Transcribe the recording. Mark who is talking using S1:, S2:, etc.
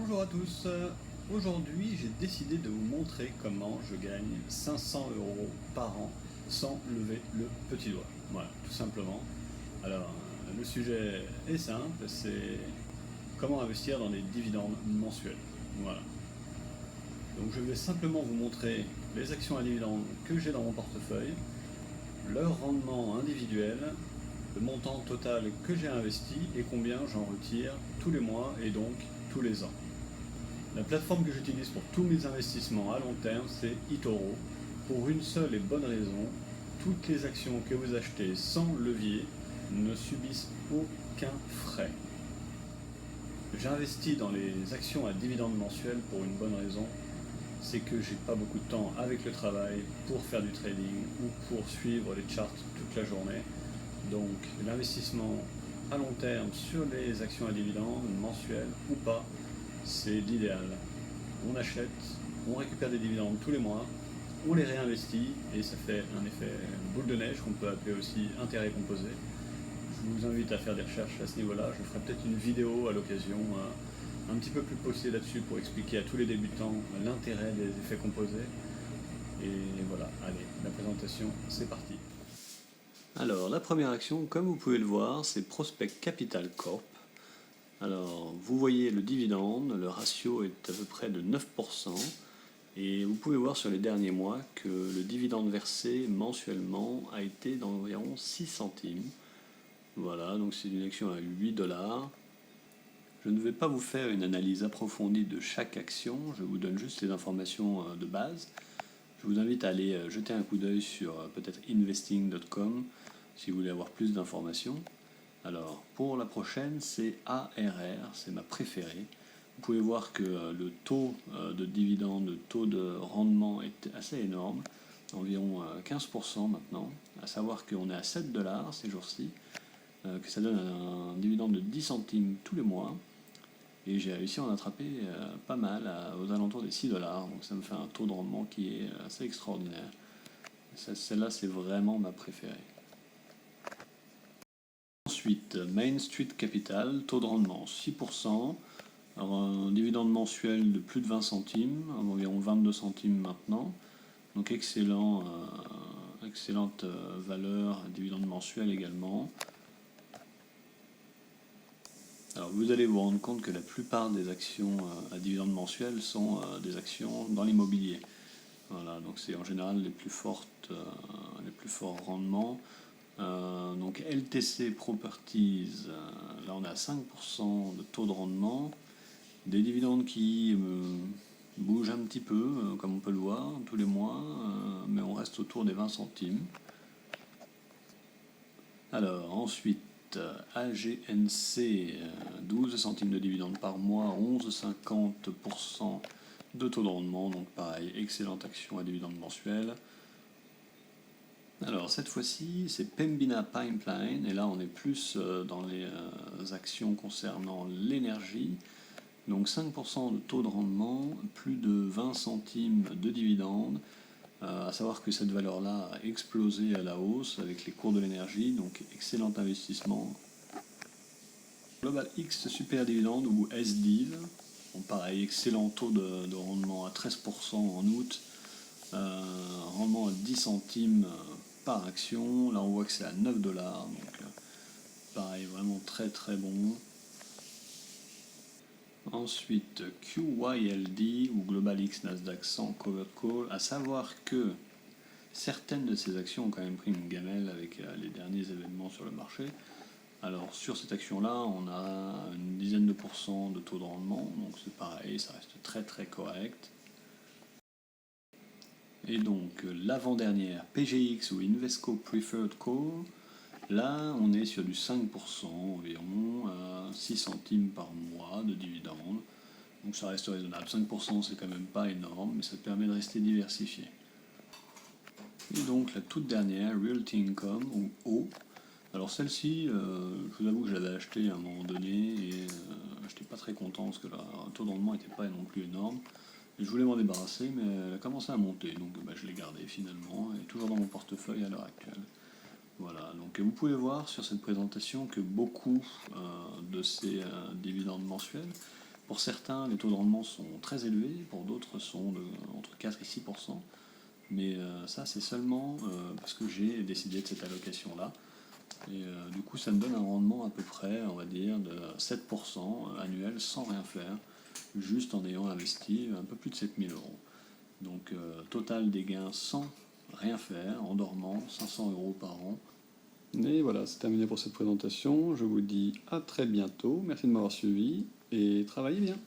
S1: Bonjour à tous. Aujourd'hui, j'ai décidé de vous montrer comment je gagne 500 € par an sans lever le petit doigt. Voilà, tout simplement. Alors, le sujet est simple, c'est comment investir dans les dividendes mensuels. Voilà. Donc, je vais simplement vous montrer les actions à dividendes que j'ai dans mon portefeuille, leur rendement individuel, le montant total que j'ai investi et combien j'en retire tous les mois et donc tous les ans. La plateforme que j'utilise pour tous mes investissements à long terme, c'est eToro. Pour une seule et bonne raison, toutes les actions que vous achetez sans levier ne subissent aucun frais. J'investis dans les actions à dividendes mensuels pour une bonne raison, c'est que j'ai pas beaucoup de temps avec le travail pour faire du trading ou pour suivre les charts toute la journée. Donc l'investissement à long terme sur les actions à dividendes, mensuels ou pas, c'est l'idéal. On achète, on récupère des dividendes tous les mois, on les réinvestit et ça fait un effet boule de neige qu'on peut appeler aussi intérêt composé. Je vous invite à faire des recherches à ce niveau-là. Je ferai peut-être une vidéo à l'occasion un petit peu plus poussée là-dessus pour expliquer à tous les débutants l'intérêt des effets composés. Et voilà, allez, la présentation, c'est parti. Alors, la première action, comme vous pouvez le voir, c'est Prospect Capital Corp. Alors, vous voyez le dividende, le ratio est à peu près de 9%, et vous pouvez voir sur les derniers mois que le dividende versé mensuellement a été d'environ 6 centimes. Voilà, donc c'est une action à 8 dollars. Je ne vais pas vous faire une analyse approfondie de chaque action, je vous donne juste les informations de base. Je vous invite à aller jeter un coup d'œil sur peut-être investing.com si vous voulez avoir plus d'informations. Alors, pour la prochaine, c'est ARR, c'est ma préférée. Vous pouvez voir que le taux de dividende, le taux de rendement est assez énorme, environ 15% maintenant. À savoir qu'on est à 7 dollars ces jours-ci, que ça donne un dividende de 10 centimes tous les mois. Et j'ai réussi à en attraper pas mal, aux alentours des 6 dollars. Donc ça me fait un taux de rendement qui est assez extraordinaire. Celle-là, c'est vraiment ma préférée. Ensuite, Main Street Capital, taux de rendement 6%, un dividende mensuel de plus de 20 centimes, environ 22 centimes maintenant. Donc excellente valeur, dividende mensuel également. Alors vous allez vous rendre compte que la plupart des actions à dividende mensuel sont des actions dans l'immobilier. Voilà, donc c'est en général les plus forts rendements. Donc LTC Properties, là on est à 5% de taux de rendement, des dividendes qui bougent un petit peu, comme on peut le voir, tous les mois, mais on reste autour des 20 centimes. Alors ensuite, AGNC, 12 centimes de dividendes par mois, 11,50% de taux de rendement, donc pareil, excellente action à dividende mensuel. Alors cette fois-ci, c'est Pembina Pipeline, et là on est plus dans les actions concernant l'énergie. Donc 5% de taux de rendement, plus de 20 centimes de dividendes. À savoir que cette valeur-là a explosé à la hausse avec les cours de l'énergie, donc excellent investissement. Global X Super Dividende ou SDIV, bon, pareil, excellent taux de rendement à 13% en août, rendement à 10 centimes par action. Là on voit que c'est à 9 dollars, donc pareil, vraiment très très bon. Ensuite, QYLD ou Global X Nasdaq 100 Covered Call, à savoir que certaines de ces actions ont quand même pris une gamelle avec les derniers événements sur le marché. Alors sur cette action-là, on a une dizaine de pourcents de taux de rendement, donc c'est pareil, ça reste très très correct. Et donc l'avant-dernière, PGX ou Invesco Preferred Call, là on est sur du 5% environ, 6 centimes par mois de dividendes. Donc ça reste raisonnable. 5% c'est quand même pas énorme, mais ça permet de rester diversifié. Et donc la toute dernière, Realty Income ou O. Alors celle-ci, je vous avoue que je l'avais achetée à un moment donné et je n'étais pas très content parce que le taux de rendement n'était pas non plus énorme. Et je voulais m'en débarrasser, mais elle a commencé à monter, donc je l'ai gardée finalement, et toujours dans mon portefeuille à l'heure actuelle. Voilà, donc vous pouvez voir sur cette présentation que beaucoup de ces dividendes mensuels Pour certains, les taux de rendement sont très élevés, pour d'autres sont entre 4 et 6%. Mais ça, c'est seulement parce que j'ai décidé de cette allocation-là. Et du coup, ça me donne un rendement à peu près, on va dire, de 7% annuel sans rien faire, juste en ayant investi un peu plus de 7 000 euros. Donc, total des gains sans rien faire, en dormant, 500 euros par an. Et voilà, c'est terminé pour cette présentation. Je vous dis à très bientôt. Merci de m'avoir suivi et travaillez bien.